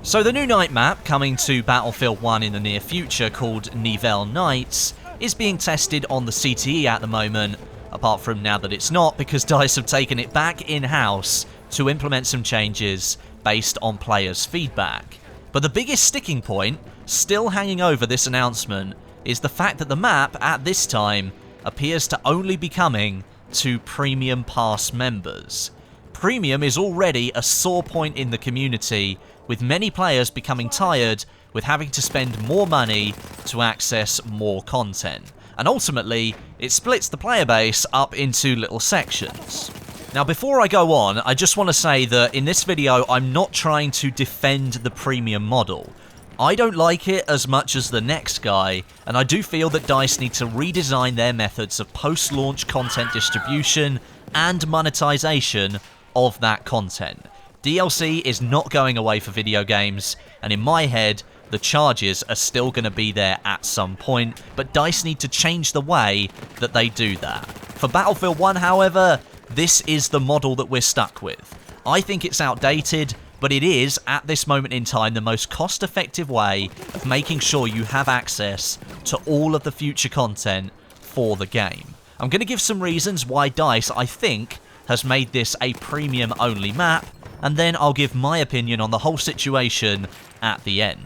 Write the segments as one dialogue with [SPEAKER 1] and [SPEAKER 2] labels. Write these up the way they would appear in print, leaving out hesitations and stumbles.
[SPEAKER 1] So the new night map coming to Battlefield 1 in the near future, called Nivelle Nights, is being tested on the CTE at the moment, apart from now that it's not, because DICE have taken it back in-house to implement some changes based on players' feedback. But the biggest sticking point, still hanging over this announcement, is the fact that the map, at this time, appears to only be coming to Premium Pass members. Premium is already a sore point in the community, with many players becoming tired with having to spend more money to access more content. And ultimately, it splits the player base up into little sections. Now, before I go on, I just want to say that in this video, I'm not trying to defend the premium model. I don't like it as much as the next guy, and I do feel that DICE need to redesign their methods of post-launch content distribution and monetization of that content. DLC is not going away for video games, and in my head, the charges are still going to be there at some point, but DICE need to change the way that they do that. For Battlefield 1, however, this is the model that we're stuck with. I think it's outdated, but it is, at this moment in time, the most cost-effective way of making sure you have access to all of the future content for the game. I'm going to give some reasons why DICE, I think, has made this a premium-only map, and then I'll give my opinion on the whole situation at the end.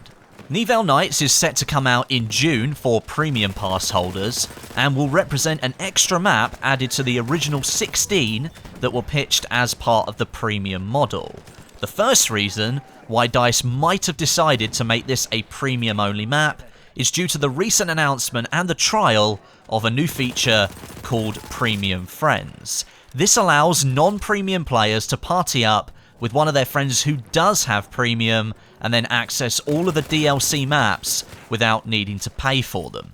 [SPEAKER 1] Nivelle Nights is set to come out in June for Premium Pass holders, and will represent an extra map added to the original 16 that were pitched as part of the Premium model. The first reason why DICE might have decided to make this a Premium-only map is due to the recent announcement and the trial of a new feature called Premium Friends. This allows non-premium players to party up with one of their friends who does have premium and then access all of the DLC maps without needing to pay for them.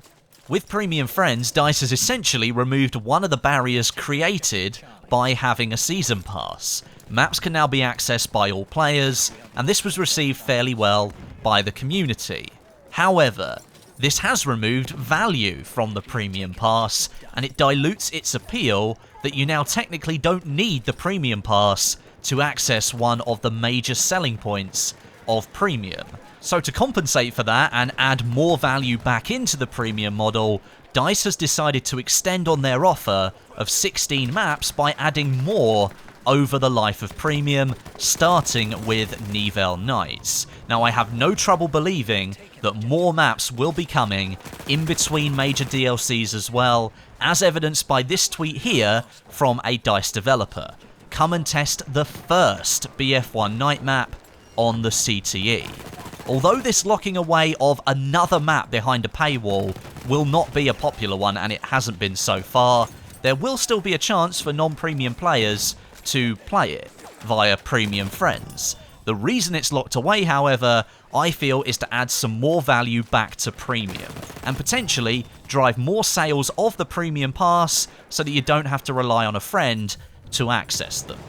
[SPEAKER 1] With Premium Friends, DICE has essentially removed one of the barriers created by having a season pass. Maps can now be accessed by all players, and this was received fairly well by the community. However, this has removed value from the Premium Pass, and it dilutes its appeal that you now technically don't need the Premium Pass to access one of the major selling points of Premium. So to compensate for that and add more value back into the Premium model, DICE has decided to extend on their offer of 16 maps by adding more over the life of Premium, starting with Nivelle Nights. Now, I have no trouble believing that more maps will be coming in between major DLCs as well, as evidenced by this tweet here from a DICE developer. Come and test the first BF1 night map on the CTE. Although this locking away of another map behind a paywall will not be a popular one, and it hasn't been so far, there will still be a chance for non-premium players to play it via Premium Friends. The reason it's locked away, however, I feel is to add some more value back to Premium, and potentially drive more sales of the Premium Pass so that you don't have to rely on a friend to access them.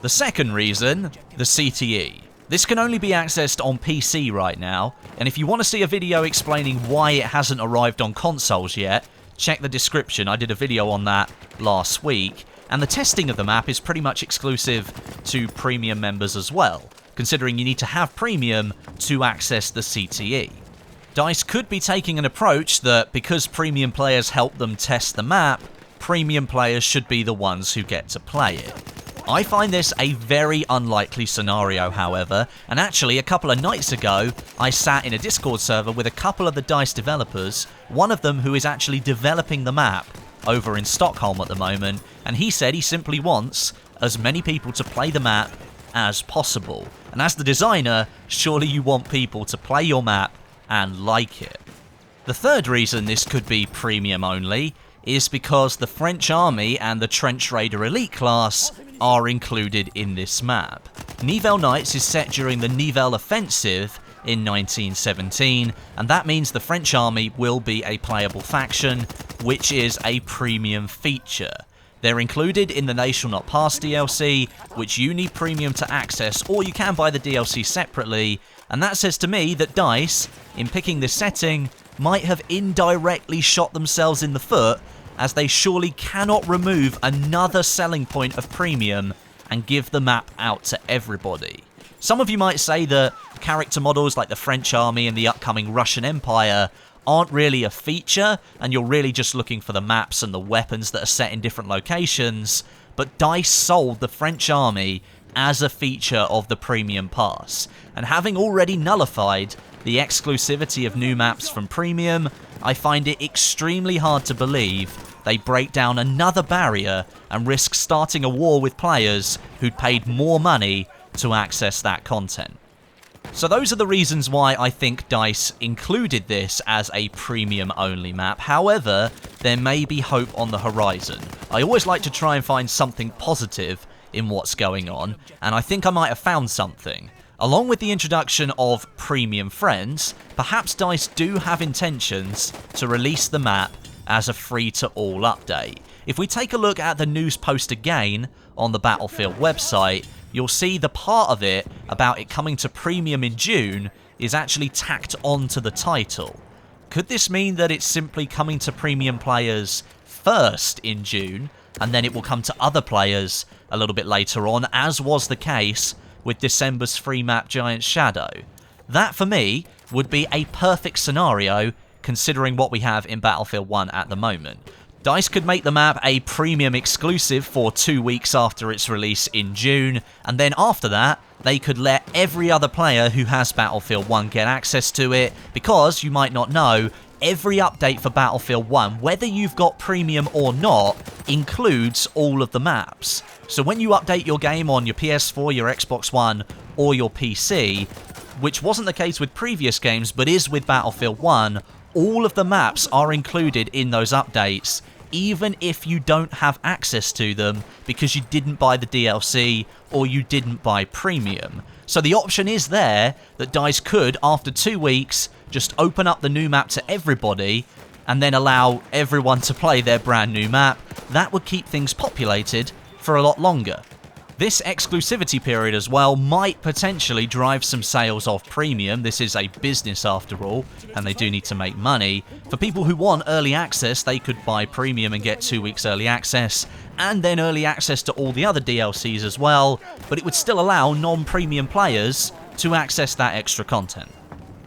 [SPEAKER 1] The second reason, the CTE. This can only be accessed on PC right now, and if you want to see a video explaining why it hasn't arrived on consoles yet, check the description. I did a video on that last week, and the testing of the map is pretty much exclusive to Premium members as well, considering you need to have Premium to access the CTE. DICE could be taking an approach that, because Premium players help them test the map, Premium players should be the ones who get to play it. I find this a very unlikely scenario, however, and actually a couple of nights ago, I sat in a Discord server with a couple of the DICE developers, one of them who is actually developing the map over in Stockholm at the moment, and he said he simply wants as many people to play the map as possible. And as the designer, surely you want people to play your map and like it. The third reason this could be Premium only is because the French Army and the Trench Raider Elite class are included in this map. Nivelle Nights is set during the Nivelle Offensive in 1917, and that means the French Army will be a playable faction, which is a Premium feature. They're included in the They Shall Not Pass DLC, which you need Premium to access, or you can buy the DLC separately, and that says to me that DICE, in picking this setting, might have indirectly shot themselves in the foot, as they surely cannot remove another selling point of Premium and give the map out to everybody. Some of you might say that character models like the French army and the upcoming Russian Empire aren't really a feature, and you're really just looking for the maps and the weapons that are set in different locations, but DICE sold the French army as a feature of the Premium Pass, and having already nullified the exclusivity of new maps from Premium, I find it extremely hard to believe they break down another barrier and risk starting a war with players who'd paid more money to access that content. So those are the reasons why I think DICE included this as a premium-only map. However, there may be hope on the horizon. I always like to try and find something positive in what's going on, and I think I might have found something. Along with the introduction of premium friends, perhaps DICE do have intentions to release the map as a free-to-all update. If we take a look at the news post again on the Battlefield website, you'll see the part of it about it coming to Premium in June is actually tacked onto the title. Could this mean that it's simply coming to Premium players first in June, and then it will come to other players a little bit later on, as was the case with December's free map Giant Shadow? That, for me, would be a perfect scenario, considering what we have in Battlefield 1 at the moment. DICE could make the map a premium exclusive for 2 weeks after its release in June, and then after that, they could let every other player who has Battlefield 1 get access to it, because, you might not know, every update for Battlefield 1, whether you've got premium or not, includes all of the maps. So when you update your game on your PS4, your Xbox One, or your PC, which wasn't the case with previous games, but is with Battlefield 1, all of the maps are included in those updates, even if you don't have access to them because you didn't buy the DLC or you didn't buy Premium. So the option is there that DICE could, after 2 weeks, just open up the new map to everybody and then allow everyone to play their brand new map. That would keep things populated for a lot longer. This exclusivity period as well might potentially drive some sales of Premium. This is a business after all, and they do need to make money. For people who want early access, they could buy Premium and get 2 weeks early access, and then early access to all the other DLCs as well, but it would still allow non-Premium players to access that extra content.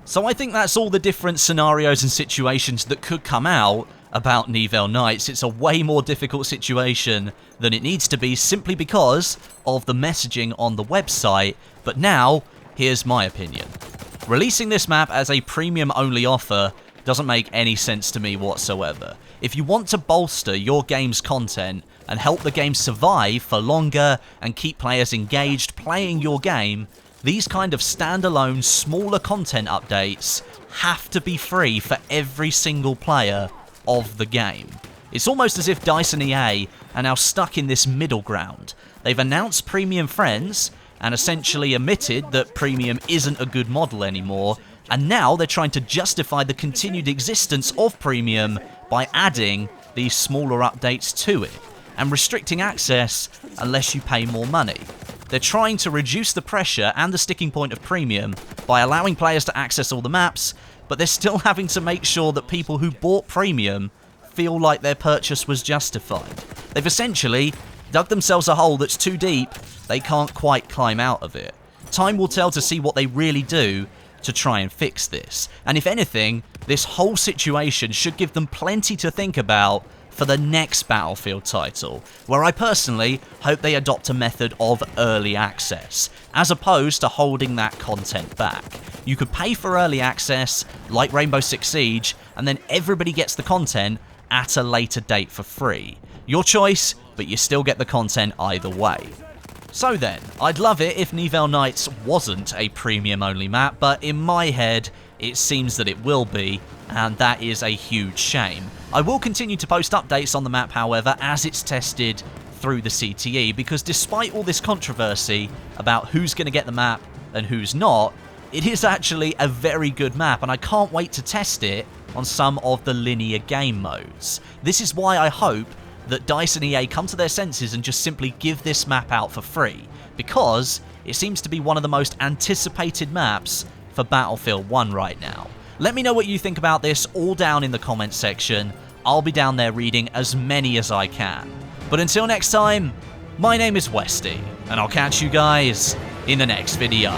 [SPEAKER 1] So I think that's all the different scenarios and situations that could come out about Nivelle Nights. It's a way more difficult situation than it needs to be simply because of the messaging on the website, but now, here's my opinion. Releasing this map as a premium-only offer doesn't make any sense to me whatsoever. If you want to bolster your game's content and help the game survive for longer and keep players engaged playing your game, these kind of standalone, smaller content updates have to be free for every single player of the game. It's almost as if DICE and EA are now stuck in this middle ground. They've announced Premium Friends and essentially admitted that Premium isn't a good model anymore, and now they're trying to justify the continued existence of Premium by adding these smaller updates to it and restricting access unless you pay more money. They're trying to reduce the pressure and the sticking point of Premium by allowing players to access all the maps, but they're still having to make sure that people who bought Premium feel like their purchase was justified. They've essentially dug themselves a hole that's too deep, they can't quite climb out of it. Time will tell to see what they really do to try and fix this. And if anything, this whole situation should give them plenty to think about for the next Battlefield title, where I personally hope they adopt a method of early access, as opposed to holding that content back. You could pay for early access, like Rainbow Six Siege, and then everybody gets the content at a later date for free. Your choice, but you still get the content either way. So then, I'd love it if Nivelle Nights wasn't a premium-only map, but in my head, it seems that it will be, and that is a huge shame. I will continue to post updates on the map, however, as it's tested through the CTE, because despite all this controversy about who's going to get the map and who's not, it is actually a very good map, and I can't wait to test it on some of the linear game modes. This is why I hope that DICE and EA come to their senses and just simply give this map out for free, because it seems to be one of the most anticipated maps for Battlefield 1 right now. Let me know what you think about this all down in the comments section. I'll be down there reading as many as I can. But until next time, my name is Westie, and I'll catch you guys in the next video.